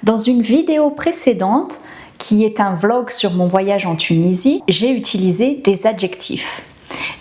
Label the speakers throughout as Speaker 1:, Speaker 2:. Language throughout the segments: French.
Speaker 1: Dans une vidéo précédente, qui est un vlog sur mon voyage en Tunisie, j'ai utilisé des adjectifs.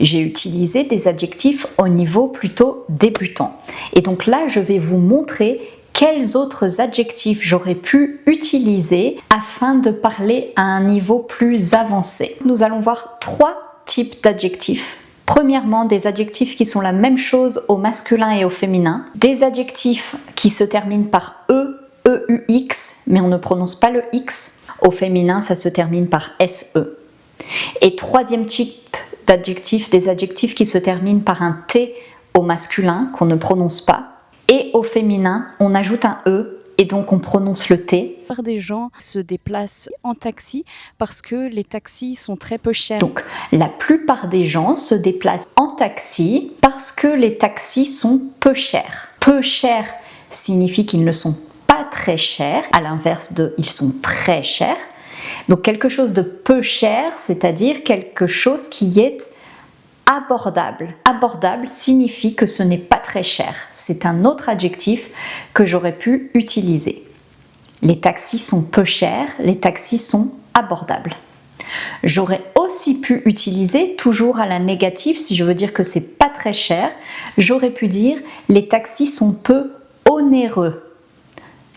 Speaker 1: J'ai utilisé des adjectifs au niveau plutôt débutant. Et donc là, je vais vous montrer quels autres adjectifs j'aurais pu utiliser afin de parler à un niveau plus avancé. Nous allons voir 3 types d'adjectifs. Premièrement, des adjectifs qui sont la même chose au masculin et au féminin. Des adjectifs qui se terminent par E, E-U-X, mais on ne prononce pas le X. Au féminin, ça se termine par S-E. Et troisième type d'adjectifs, des adjectifs qui se terminent par un T au masculin, qu'on ne prononce pas. Et au féminin, on ajoute un E et donc on prononce le T.
Speaker 2: La plupart des gens se déplacent en taxi parce que les taxis sont très peu chers.
Speaker 1: Donc la plupart des gens se déplacent en taxi parce que les taxis sont peu chers. Peu chers signifie qu'ils ne sont pas très chers, à l'inverse de ils sont très chers. Donc quelque chose de peu cher, c'est-à-dire quelque chose qui est abordable. Abordable signifie que ce n'est pas très cher. C'est un autre adjectif que j'aurais pu utiliser. Les taxis sont peu chers, les taxis sont abordables. J'aurais aussi pu utiliser, toujours à la négative, si je veux dire que c'est pas très cher, j'aurais pu dire les taxis sont peu onéreux.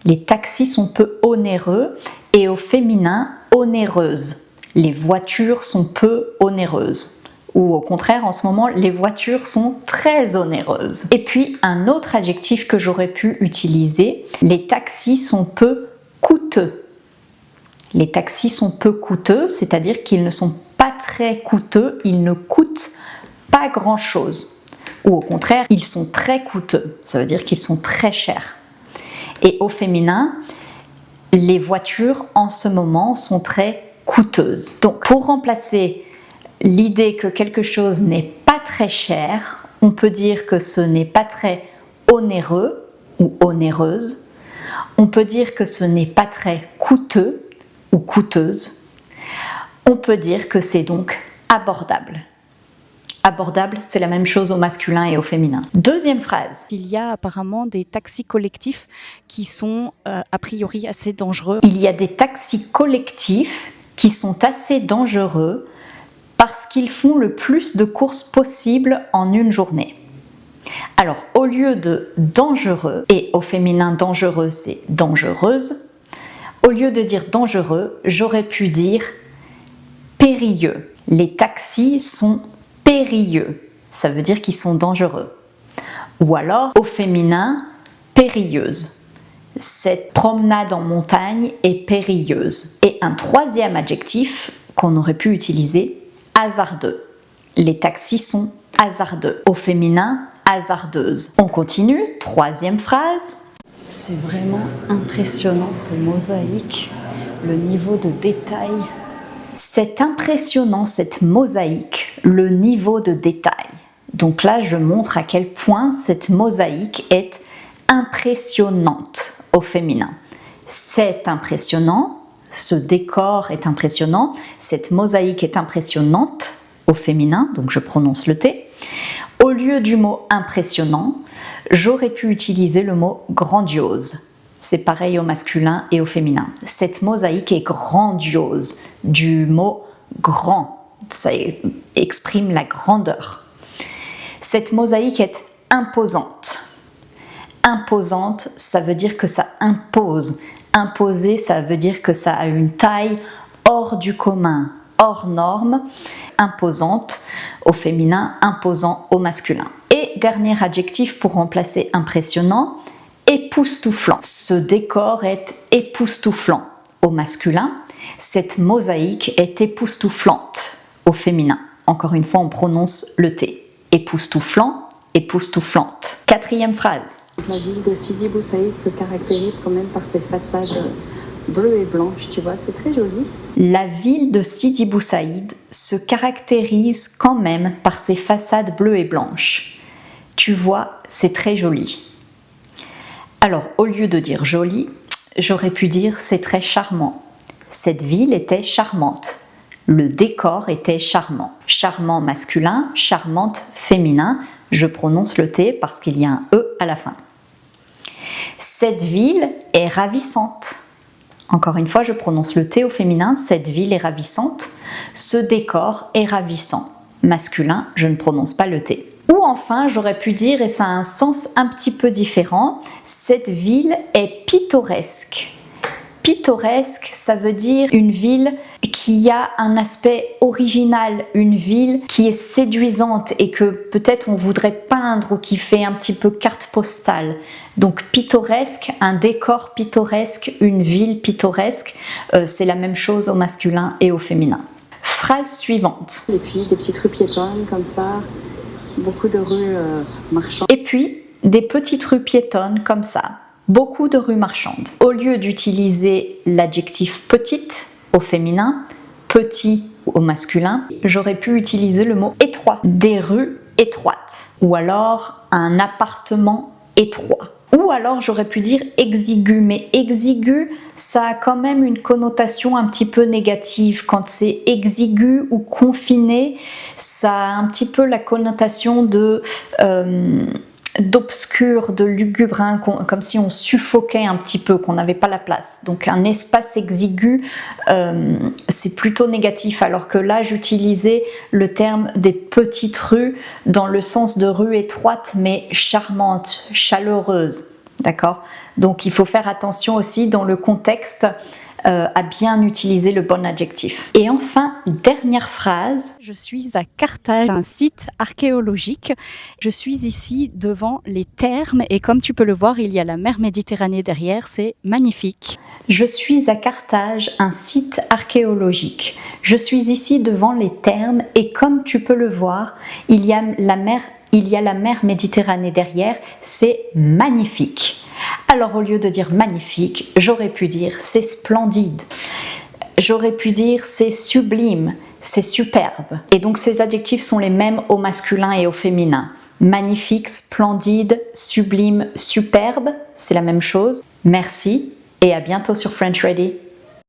Speaker 1: Les taxis sont peu onéreux et au féminin, onéreuses. Les voitures sont peu onéreuses. Ou au contraire, en ce moment, les voitures sont très onéreuses. Et puis, un autre adjectif que j'aurais pu utiliser, les taxis sont peu coûteux. Les taxis sont peu coûteux, c'est-à-dire qu'ils ne sont pas très coûteux, ils ne coûtent pas grand-chose. Ou au contraire, ils sont très coûteux, ça veut dire qu'ils sont très chers. Et au féminin, les voitures en ce moment sont très coûteuses. Donc, pour remplacer l'idée que quelque chose n'est pas très cher, on peut dire que ce n'est pas très onéreux ou onéreuse. On peut dire que ce n'est pas très coûteux ou coûteuse. On peut dire que c'est donc abordable. Abordable, c'est la même chose au masculin et au féminin. Deuxième phrase.
Speaker 2: Il y a apparemment des taxis collectifs qui sont a priori assez dangereux.
Speaker 1: Il y a des taxis collectifs qui sont assez dangereux parce qu'ils font le plus de courses possible en une journée. Alors, au lieu de dangereux, et au féminin dangereux c'est dangereuse, au lieu de dire dangereux, j'aurais pu dire périlleux. Les taxis sont périlleux, ça veut dire qu'ils sont dangereux. Ou alors, au féminin, périlleuse. Cette promenade en montagne est périlleuse. Et un troisième adjectif qu'on aurait pu utiliser, hasardeux. Les taxis sont hasardeux. Au féminin, hasardeuse. On continue, troisième phrase. C'est vraiment impressionnant ces mosaïques, le niveau de détail. C'est impressionnant cette mosaïque, le niveau de détail. Donc là, je montre à quel point cette mosaïque est impressionnante au féminin. C'est impressionnant. Ce décor est impressionnant, cette mosaïque est impressionnante au féminin, donc je prononce le T. Au lieu du mot impressionnant, j'aurais pu utiliser le mot grandiose. C'est pareil au masculin et au féminin. Cette mosaïque est grandiose, du mot grand, ça exprime la grandeur. Cette mosaïque est imposante. Imposante, ça veut dire que ça impose. Imposé, ça veut dire que ça a une taille hors du commun, hors norme. Imposante au féminin, imposant au masculin. Et dernier adjectif pour remplacer impressionnant, époustouflant. Ce décor est époustouflant au masculin. Cette mosaïque est époustouflante au féminin. Encore une fois, on prononce le T. Époustouflant, époustouflante. Quatrième phrase.
Speaker 3: La ville de Sidi Bou Saïd se caractérise quand même par ses façades bleues et blanches, tu vois, c'est très joli.
Speaker 1: La ville de Sidi Bou Saïd se caractérise quand même par ses façades bleues et blanches. Tu vois, c'est très joli. Alors, au lieu de dire joli, j'aurais pu dire c'est très charmant. Cette ville était charmante. Le décor était charmant. Charmant masculin, charmante féminin. Je prononce le T parce qu'il y a un E à la fin. Cette ville est ravissante. Encore une fois, je prononce le T au féminin. Cette ville est ravissante. Ce décor est ravissant. Masculin, je ne prononce pas le T. Ou enfin, j'aurais pu dire, et ça a un sens un petit peu différent, cette ville est pittoresque. Pittoresque, ça veut dire une ville qui a un aspect original, une ville qui est séduisante et que peut-être on voudrait peindre ou qui fait un petit peu carte postale. Donc pittoresque, un décor pittoresque, une ville pittoresque, c'est la même chose au masculin et au féminin. Phrase suivante.
Speaker 3: Et puis des petites rues piétonnes comme ça, beaucoup de rues marchandes.
Speaker 1: Et puis des petites rues piétonnes comme ça. Beaucoup de rues marchandes. Au lieu d'utiliser l'adjectif petite au féminin, petit au masculin, j'aurais pu utiliser le mot étroit. Des rues étroites. Ou alors un appartement étroit. Ou alors j'aurais pu dire exigu, mais exigu, ça a quand même une connotation un petit peu négative. Quand c'est exigu ou confiné, ça a un petit peu la connotation d'obscur, de lugubre, hein, comme si on suffoquait un petit peu, qu'on n'avait pas la place. Donc un espace exigu, c'est plutôt négatif, alors que là j'utilisais le terme des petites rues dans le sens de rue étroite mais charmante, chaleureuse. D'accord ? Donc il faut faire attention aussi dans le contexte à bien utiliser le bon adjectif. Et enfin, dernière phrase.
Speaker 2: Je suis à Carthage, un site archéologique. Je suis ici devant les thermes et comme tu peux le voir, il y a la mer Méditerranée derrière, c'est magnifique.
Speaker 1: Je suis à Carthage, un site archéologique. Je suis ici devant les thermes et comme tu peux le voir, il y a la mer Méditerranée derrière, c'est magnifique. Alors au lieu de dire magnifique, j'aurais pu dire c'est splendide. J'aurais pu dire c'est sublime, c'est superbe. Et donc ces adjectifs sont les mêmes au masculin et au féminin. Magnifique, splendide, sublime, superbe, c'est la même chose. Merci et à bientôt sur French Ready.